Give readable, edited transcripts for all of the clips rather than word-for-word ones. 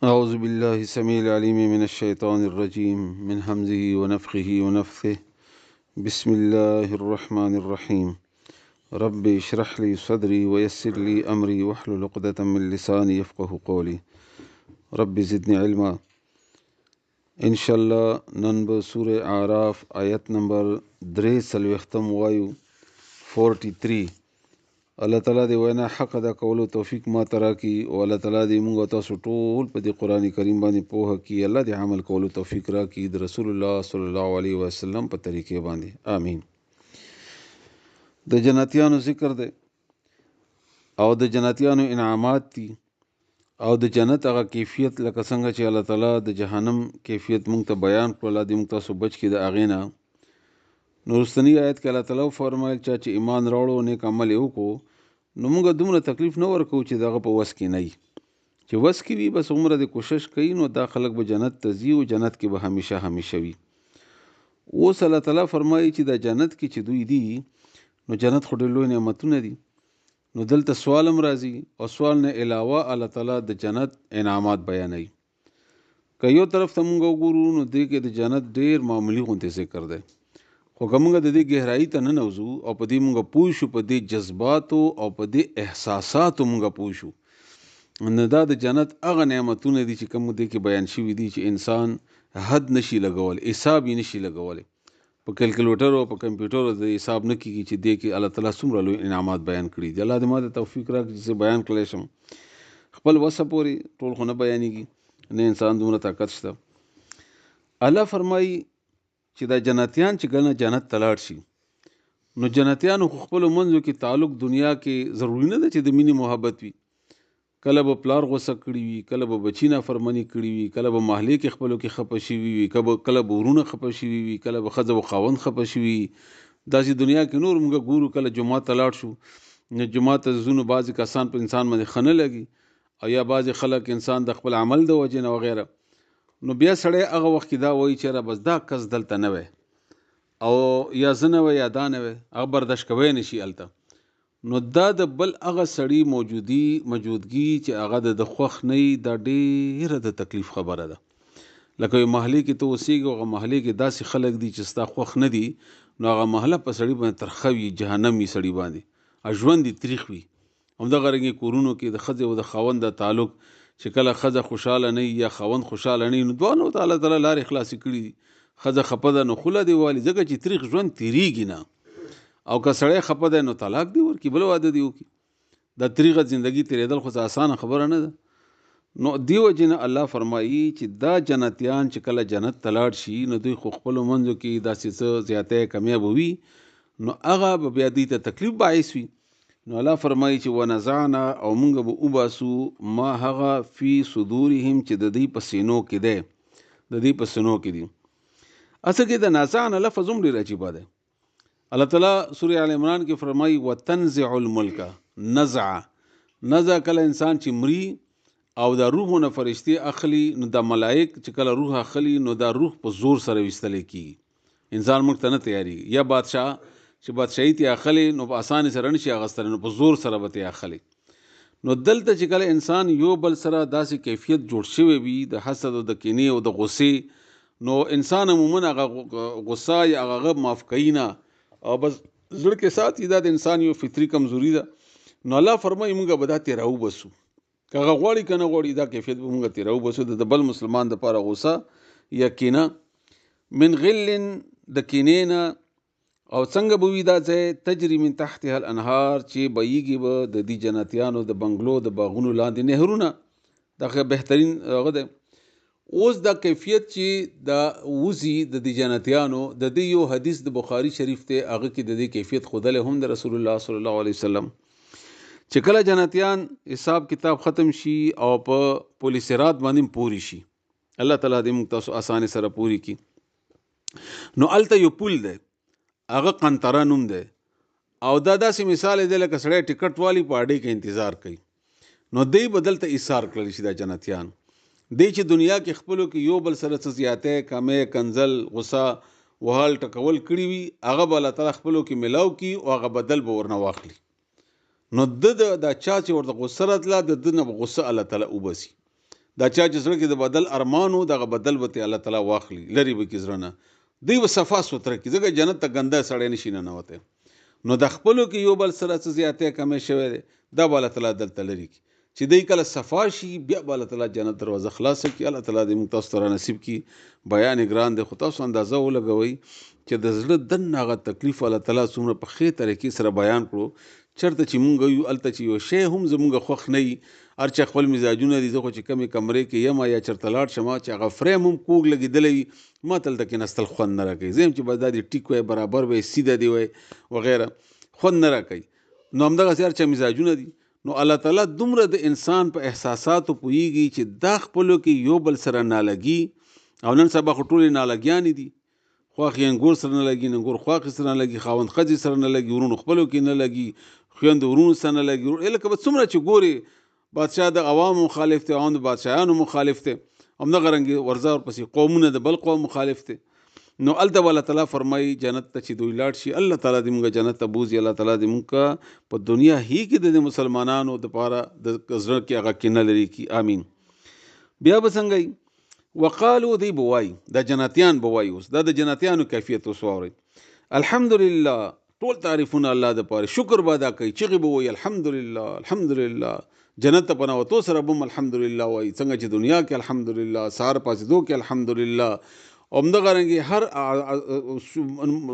أعوذ بالله السميع العليم من الشيطان الرجيم من همزه ونفخه ونفثه. بسم الله الرحمن الرحيم. رب اشرح لي صدري ويسر لي أمري واحلل عقدة من لساني يفقه قولي. رب زدني علما. إن شاء الله نن به سورة اعراف آیت نمبر 3 وایو 43. الله تعالی دی وینا حق دا کولو توفیق ما ترا کی او الله تعالی دی موږ تاسو ټول په دې قران کریم باندې پوهه کی. الله دی عمل کولو توفیق را کی د رسول الله صلی الله علیه وسلم په طریقې باندې آمین. د جنتیانو ذکر دی او د جنتیانو انعامات دي او د جنت هغه کیفیت لکه څنګه چې الله تعالی د جهنم کیفیت موږ ته بیان کړل. الله دې موږ تاسو بچ کی د اغې نه. نورستنی آیت کې الله تعالی فرمایل چې ایمان راوړو نیک عمل یې وکړو نو موږ دومره تکلیف نه ورکو چې دغه په وس کې نه وي. چې وس کې وي بس عمره د کوشش کوي نو دا خلک به جنت ته ځي او جنت کې به همیشه همیشه وي. اوس الله تعالی فرمایي چې د جنت کې چې دوی دي نو جنت خو ډېر لوی نعمتونه دي. نو دلته سوال هم راځي او سوال نه علاوه الله تعالی د جنت انعامات بیانوي. که یو طرف ته موږ وګورو نو دې کې د جنت ډېر معمولی غونډې ذکر دی، خو که موږ د دې گهرایي ته ننوځو او په دې موږ پوه شو، په دې جذباتو او په دې احساساتو موږ پوه شو، نو دا د جنت هغه نعمتونه دي چې کوم دې کې بیان شوي دي چې انسان حد نشي لګول، حساب یې نشي لګولی. په کیلکولیټر او په کمپیوټر د حساب نه کیږي چې دې کې الله تعالی څومره لوی انعامات بیان کړي دي. الله دې ما ته توفیق راکړي چې بیان کړی شم. خپل وسه پورې ټول خو نه بیانېږي، نه انسان دومره طاقت شته. الله فرمایي چې دا جنتیان چې کله جنت ته لاړ شي نو جنتیانو خو خپلو منځو کې تعلق دنیا کې ضروري نه ده چې د مینې محبت وي. کله به پلار غوسه کړي وي، کله به بچی نافرماني کړي وي، کله به محلې کې خپلو کې خفه شوي وي، کله به ورونه خفه شوي وي، کله به ښځه و خاوند خفه شوي وي. داسې دنیا کې نور موږ ګورو. کله جومات ته لاړ شو نو جومات ته ځو نو بعضې کسان په انسان باندې ښه نه لګي او یا بعضې خلک انسان د خپل عمل د وجې نه وغیره، نو بیا سړی هغه وخت کې دا وایي چې بس دا کس دلته نه وی او یا زه نه وی یا دا نه وی، هغه برداشت کوی نه شي هلته. نو دا د بل هغه سړي موجودګي چې هغه د خوښ نه وي، دا ډېره د تکلیف خبره ده. لکه یو محلې کې ته اوسېږي، هغه محلې کې داسې خلک دي چې ستا خوښ نه دي، نو هغه محله په سړي باندې ترخه وي، جهنم وي سړي باندې، ژوند یې تریخ وي. همدغه رنګې کورونو کې د ښځې او د خاوند د تعلق چې کله ښځه خوشحاله نه یا خاوند خوشحاله نه وي، نو دواړو ته الله تعالی لارې خلاصې کړي دي. ښځه خفه ده نو خوله دې والي، ځکه چې تریخ ژوند تیریږي نه. او که سړی خفه دی نو طلاق دی ورکړي، بل واده دی وکړي. دا تریخه زندگی تیریدل خو اسانه خبره نه ده. نو دیو جن الله فرمایي چې دا جنتیان چې کله جنت ته لاړ شي نو دوی خو خپلو منځو کې داسې څه زیاتی کمیاب وي، نو هغه به بیا دوی ته تکلیف باعث وي. نو الله فرمایي چې ونزعنا او موږ به وباسو ما هغه فی صدورهم چې د دوی په سینو کې دی، د دوی په سینو کې دي. اصل کې د نزعنا لفظ هم ډېر عجیبه دی. الله تعالی سورة آل عمران کې فرمایي وتنزع الملک. نزع کله انسان چې مري او دا روحونه فرشتي اخلي، نو دا ملائک چې کله روح اخلي نو دا روح په زور سره ویستلی کیږي. انسان موږ ته نه تیاری، یا بادشاه چې بادشاهي ته اخلي نو په اسانه سره نشي اخیستلی، نو په زور سره به ته اخلي. نو دلته چې کله انسان یو بل سره داسې کیفیت جوړ شوی وي د حسد او د کینې او د غصې، نو انسان عموما هغه غصه یا هغه معاف کوي نه او بس زړه کې ساتي. دا د انسان یو فطري کمزوري ده. نو الله فرمایي موږ به دا تیره وباسو، که هغه غواړي که نه غواړي دا کیفیت به موږ تیره وباسو. د بل مسلمان دپاره غصه یا کینه من غل د کینې نه. او څنګه به وي دا ځای تجري من تحتها الانهار چې بهیږي به د دې جنتیانو د بنګلو د باغونو لاندې نهرونه. دا بهترین هغه دی. اوس دا کیفیت چې دا وزي د دې جنتیانو، د دې یو حدیث د بخاري شریف ته هغه کې د دې کیفیت ښودلی هم د رسول الله صلی الله علیه وسلم چې کله جنتیان حساب کتاب ختم شي او په پل صراط باندې پوری شي، الله تعالی دې موږ تاسو اسانه سره پوری کی، نو الته یو پل دی هغه قنطره نوم دی. او دا داسې مثال دی لکه سړی ټکټ والی په اډې کې انتظار کوي، نو دی بدل ته ایثار کړلی شي دا جنتیان. دی چې دنیا کې خپلو کې یو بل سره څه زیاتی کمی کنزل غصه وهل ټکول کړي وي، هغه به الله تعالی خپلو کې ملاو کي او هغه بدل به ورنه واخلي. نو دا چا چې ورته غصه راتله د ده نه به غصه الله تعالی وباسي. دا چا چې زړه کې د بدل ارمانو دغه بدل به الله تعالی واخلي لري به کې زړه نه دوی به صفا سوتره کې ځکه جنت ته ګنده سړی نشي ننوتی نو د خپلو کې یو بل سره څه زیاتې کمې شوی دی دا به الله تعالی دلته لري کی چې دوی کله صفا شي بیا به الله تعالی جنت دروازه خلاصه کړي الله تعالی دې موږ تاسو ته رانصیب کړي بیان ګران دی خو تاسو اندازه ولګوئ چې د زړه دننه هغه تکلیف الله تعالی څومره په ښې طریقې سره بیان کړو چرته چې مونږ یو هلته چې یو شی هم زمونږ خوښ نه وي هر چا خپل مزاجونه دي زه خو چې کمې کمرې کې یم یا چېرته لاړ شم چې هغه فریم هم کوږ لګېدلی وي ما ته هلته کېناستل خوند نه راکوي زه یم چې بس دا دې ټیک وی برابر وی سیده دی وی وغیره خوند نه راکوي نو همدغسې هر چا مزاجونه دي نو الله تعالی دومره د انسان په احساساتو پوهېږي چې دا خپلو کې یو بل سره نالګي او نن سبا خو ټولې نالګیانې دي خواښې انګور سره نه لګي ننګور خواښې سره نه لګي خاوند ښځې سره نه لګي ورونو خپلو کې نه لګي خویندو ورونو سره نه لګي لکه به څومره چې ګورې بادشاه د عوامو مخالف دی عوام د بادشاهانو مخالف دی همدغه رنګې ورځه ورپسې قومونه د بل قوم مخالف دی نو هلته به الله تعالی فرمایي جنت ته چې دوی لاړ شي الله تعالی دې موږ جنت ته بوځي الله تعالی دې موږ په دنیا هی کې د مسلمانانو دپاره د زړه کې هغه کینه لري کی آمین بیا به څنګه وقالو دی بوای د جنتیان بوای اوس دا د جنتیانو کیفیت اوس واورئ الحمدلله ټول تعریفونه الله د پاره شکر به ادا کوي چغې به وایي الحمدلله الحمدلله جنت ته پناوتو سره به هم الحمدلله وایي څنګه چې دنیا کې الحمدلله سهار پاڅېدو کې الحمدلله همدغه رنګې هر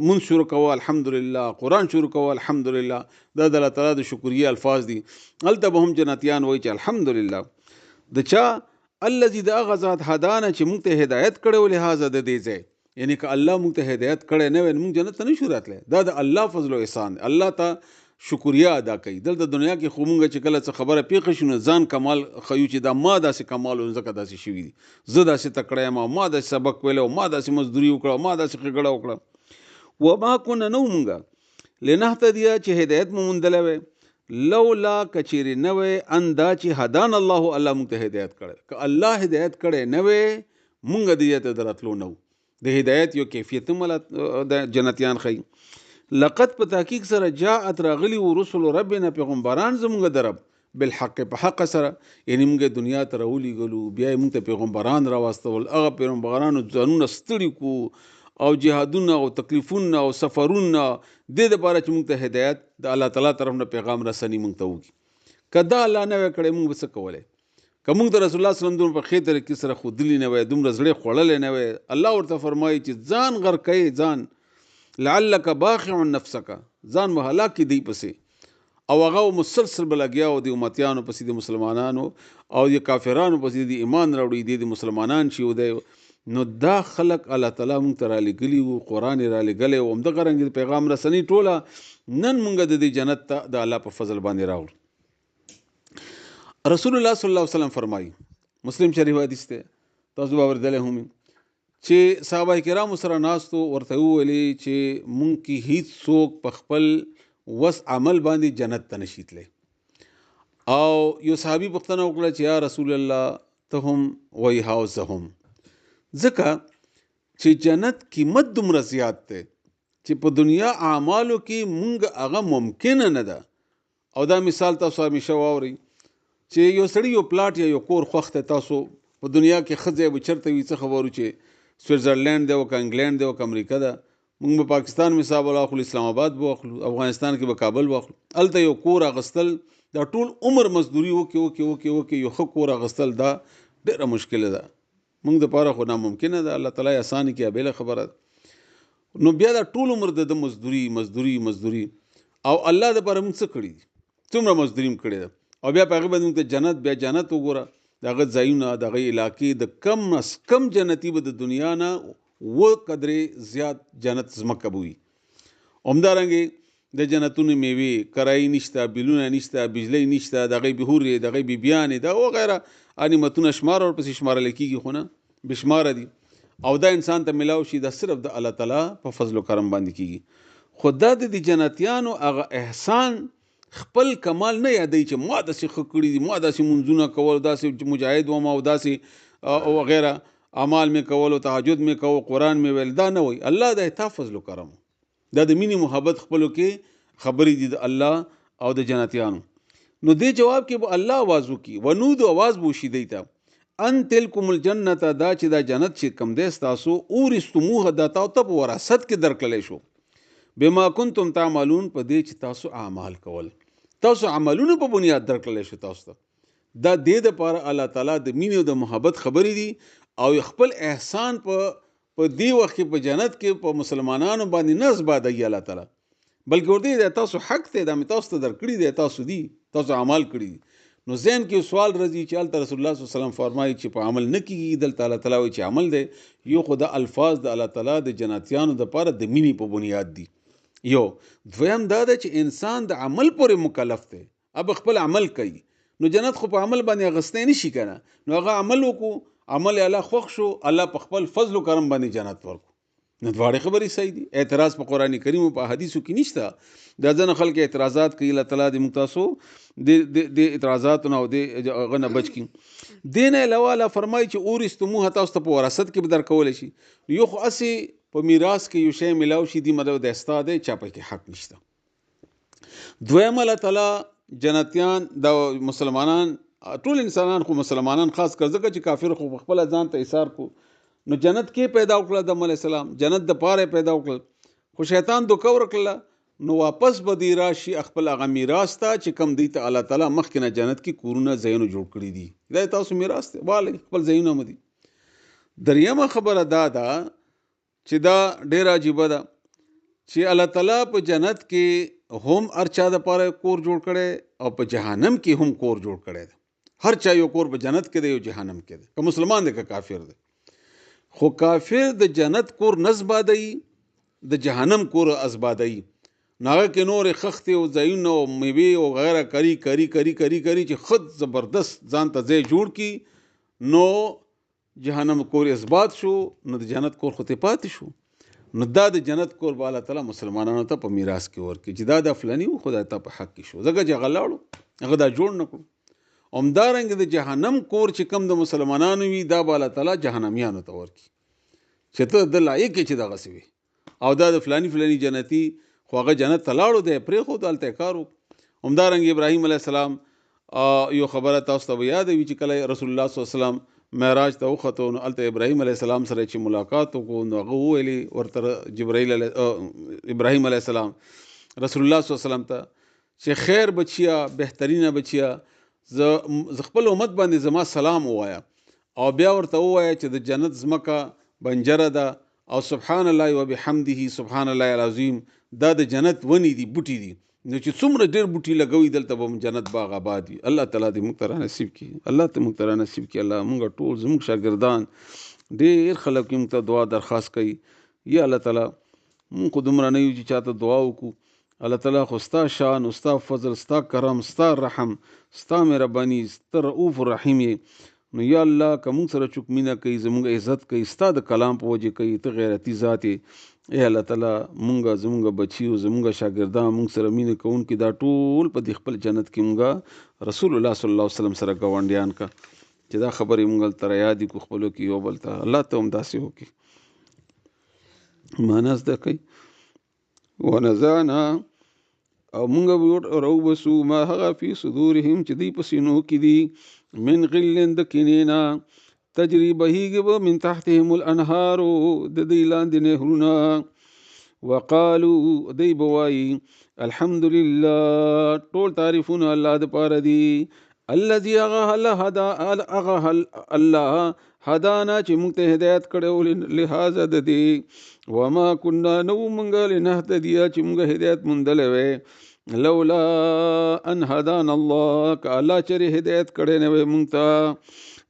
مونځ شروع کوه الحمدلله قرآن شروع کوه الحمدلله دا د الله تعالی د شکریې الفاظ دي هلته به هم جنتیان وایي چې الحمدلله د چا الذي د هغه ذات هدانه چې موږ ته هدایت کړی و لهذا د دې ځای یعنی که الله موږ ته هدایت کړی نه وی موږ جنت ته نشو راتلی دا د الله فضل و احسان الله ته شکریه ادا کوي دلته دنیا کې خو موږ چې کله څه خبره پیښه شي نو ځان کمال ښیو چې دا ما داسې کمال و ځکه داسې شوي دي زه داسې تکړه یم ما داسې سبق ویلی ما داسې مزدوري وکړه ما داسې ښېګړه وکړه وما کنه نه موږ لنهتدیه چې هدایت مو موندلی وی لولا کچیری نوې اندا چې هدان الله الله موږ ته هدایت کړي که الله هدایت کړي نوې موږ دې ته درتلو نو د هدایت یو کیفیت مل د جنتیان خي لقد په تحقیق سره جاءت راغلی ورسل ربنا پیغمبران زموږ درب بالحق په حق سره یعنی موږ دنیا ته راولېږلو بیا موږ ته پیغمبران راواستول هغه پیغمبرانو ځانونه ستړي کو او جهادونه او تکلیفونه او سفرونه د لپاره چې موږ ته هدایت د الله تعالی طرف نه پیغام رسنی موږ ته وکړي که دا الله نه وی کړی موږ به څه کولی که موږ د رسول الله صلی الله علیه وسلم په ښې طریقې سره ښودلي نه وی دومره زړه خوړلی نه وی الله ورته فرمایي چې ځان غر کوي ځان لعلک باخع نفسک ځان به هلاک کړي دی پسې او هغه مسلسل به لګیا و د امتیانو پسې د مسلمانانو او د کافرانو پسې د ایمان راوړي د مسلمانان چې و دی نو دا خلق الله تعالی مونږ ته رالیږلي وو قرآن یې رالیږلی و همدغه رنګې پیغام رسنۍ ټوله نن مونږ د دې جنت ته د الله په فضل باندې راوړو رسول الله صلی الله علیه وسلم فرمایي مسلم شریف حدیث دی تاسو به اورېدلی هم چې صحابه کرامو سره ناستو ورته وویلې چې مونږ کې هیڅ څوک په خپل وس عمل باندې جنت ته نشي تللی او یو صحابي پوښتنه وکړه چې یا رسول الله ته هم وایي ها زه هم ځکه چې جنت قیمت دومره زیات دی چې په دنیا اعمالو کې مونږ هغه ممکنه نه ده او دا مثال تاسو همیشه واورئ چې یو سړی یو پلاټ یا یو کور خوښ دی تاسو په دنیا کې ښه ځای به چېرته وي څه خبرو چې سویټزرلینډ دی او که انګلینډ دی او که امریکا ده مونږ به پاکستان مثال واخلو اسلام آباد به واخلو افغانستان کې به کابل واخلو هلته یو کور اخیستل دا ټول عمر مزدوري وکړي یو ښه کور اخیستل دا ډېره مشکله ده مونږ دپاره خو ناممکنه ده الله تعالی اسانه کړي بېله خبره ده نو بیا دا ټول عمر د مزدوري او الله دپاره مونږ څه کړي دي څومره مزدوري هم کړې ده او بیا په هغې باندې مونږ ته بیا جنت وګوره د هغه ځایونه د هغې علاقې د کم از کم جنتي به د دنیا نه قدرې زیات جنت ځمکه به وي همدارنګې د جنتونو میوې کرایي نشته بیلونه نشته بجلی نشته د هغې بهورې د هغې بیبیانې د وغیره نعمتونه شمار ورپسې شمارلی کېږي خو نه بشماره دي او دا انسان ته ملاو شي دا صرف د الله تعالی په فضل و کرم باندې کېږي خو دا د جنتیانو هغه احسان خپل کمال نه یادوي چې ما داسې ښه کړي دي ما داسې منځونه کول داسې مجاهد وم او داسې وغیره اعمال مې کول او تهجد مې کوو قرآن مې ویل دا نه وایي الله د تا فضل و کرم دا د مینې محبت خپلو کې خبرې دي د الله او د جنتیانو نو دې جواب کې به الله आवाज وکړي ونود आवाज به وشي دی ته ان تلکم الجنت دا چې دا جنت چې کم دی ستاسو اورثتموه دا تاسو ته په وراثت کې درکړلی شو بما کنتم تعملون په دې چې تاسو اعمال کول تاسو عملونه په بنیاد درکړلی شو تاسو ته دا دې دپاره الله تعالی د مینې او د محبت خبرې دي او خپل احسان په دې وخت کې په جنت کې په مسلمانانو باندې نه ازبادوي الله تعالی بلکې ورته دی تاسو حق دی دا مې تاسو ته درکړي دی تاسو عمل کړي دي نو ذهن کې سوال راځي چې هلته رسول الله صلی الله علیه وسلم فرمایي چې په عمل نه کېږي دلته الله تعالی وایي چې عمل دی یو خو د الفاظ د الله تعالی د جنتیانو دپاره د مینې په بنیاد دي یو دویم دا ده چې انسان د عمل پورې مکلف دی اب خپل عمل کوي نو جنت خو په عمل باندې اغستی نشي کنه نو هغه عمل وکړو عمل الله خوښ شو الله په خپل فضل و کرم باندې جنت ورکړو نو دواړې خبرې صحیح دي اعتراض په قرآن کریم او په حدیثو کې نشته دا ځنه خلک اعتراضات کوي الله تعالی دې موږ تاسو د اعتراضاتو نه او د هغه نه بچ کړي دې نه علاوه الله فرمایي چې اورثتموه تاسو ته په وراثت کې به درکولی شي یو خو هسې په میراث کې یو شی میلاو شي دې مطلب د ستا دی چا پکې حق نشته دویم الله تعالی جنتیان د مسلمانان ټول انسانان خو مسلمانان خاص کر ځکه چې کافر خو خپل ځان ته ایثار کو نو جنت کې پیدا وکړه آدم علیه السلام جنت د پاره پیدا وکړه خو شیطان دوکه ورکړله نو واپس به دی راشي خپل هغه میراث ته چې کم دی ته الله تعالی مخکې نه جنت کې کورونه ځایونه جوړ کړي دي دا تاسو میراث دی والی خپل ځایونه مو دي دریمه خبره دا ده چې دا ډېره عجیبه ده چې الله تعالی په جنت کې هم هر چا دپاره کور جوړ کړی او په جهنم کې هم کور جوړ کړی دی هر چا یو کور په جنت کې دی یو جهنم کې دی که مسلمان دی که کافر دی خو کافر د جنت کور نزبادوي د جهنم کور ازبادوي نو هغه کې نورې خښتې او ځایونه او میوې او غیره کری چې خود زبردست ځان ته ځای جوړ کړي نو جهنم کور اثبات شو نو د جنت کور خو ته پاتې شو نو دا د جنت کور به الله تعالی مسلمانانو ته په میراث کې ورکړي چې دا د فلاني و خدای ته په حق کې شو ځکه چې هغه لاړو هغه دا جوړ نه کړو همدارنګه د جهنم کور چې کم د مسلمانانو وي دا به الله تعالی جهنمیانو ته ورکړي چې ته د لایق یې چې دغسې وي او دا د فلاني جنتي خو هغه جنت ته لاړو دی پرېښود هلته یې کار وکړو همدارنګه ابراهیم علیه السلام یو خبره تاسو ته به یاده وي چې کله رسول الله صلی الله علیه وسلم معراج ته وختو نو هلته ابراهیم علیه السلام سره چې ملاقات وکړو نو هغه وویلې ورته ابراهیم علیه السلام رسول الله صلی الله علیه وسلم ته چې خیر بچیا بهترینه بچیا زه خپل امت باندې زما سلام ووایا او بیا ورته ووایا چې د جنت ځمکه بنجره ده او سبحان الله و بحمده سبحان الله العظیم دا د جنت ونې دي بوټي دي نو چې څومره ډېر بوټي لګوي دلته به جنت باغ آباد وي الله تعالی دې موږ ته رانصیب کړي الله ته موږ ته رانصیب کړي الله موږ ټول زموږ شاګردان ډېر خلک موږ ته دعا درخواست کوي یا الله تعالی موږ خو دومره نه یو چې چاته دعا وکړو الله تعالی خو ستا شان او ستا فضل ستا کرم ستا رحم ستا مهرباني ستا رؤوف رحیم نو یا الله که موږ سره چوک مینه کوي زموږ عزت کوي ستا د کلام په وجه کوي ته غیرتي ذات یې ای الله تعالی مونږ زموږ بچیو زموږ شاګردان موږ سره مینه کوونکي دا ټول په دې خپل جنت کې مونږ رسول الله صلی الله علیه وسلم سره ګاونډیان کا چې دا خبرې مونږ تر یادې کو خپلو کې یو بل ته الله ته هم داسې وکړي معنا زده کوي ونزعنا او مونږ راوبسو ما هغه فی صدورهم چې دوی په سینو کې دي من غل د کینې نه تجري بهیږي به من تحتهم الانهار د دوی لاندې نهرونه وقالو دوی به وایي الحمدلله ټول تعریفونه الله دپاره دي الذي هغه الله هدانا چې موږ ته هدایت کړی لهذا د دې وما كنا نو مونږ لنهتدي چې موږ هدایت موندلی وی لولا ان هدانا الله که الله چرې هدایت کړی نه وی موږ ته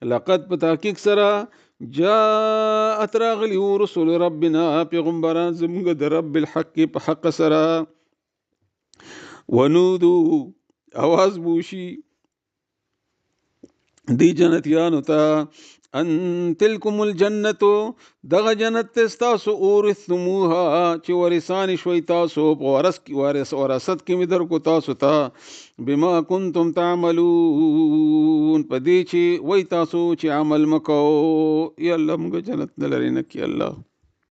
لقد په تحقیق سره جاءت راغلي رسول ربنا پیغمبران زموږ د رب الحق په حق سره ونودو آواز بوشي دی جنتیانو ته ان تلکم الجنتو دغه جنت تستاسو اورثتموها چې ورثان شوي تاسو په وراثت کې مې درکو تاسو ته بما کنتم تعملون په دې چې وای تاسو چې عمل مکو یا الله موږ جنت نه لري نه کې الله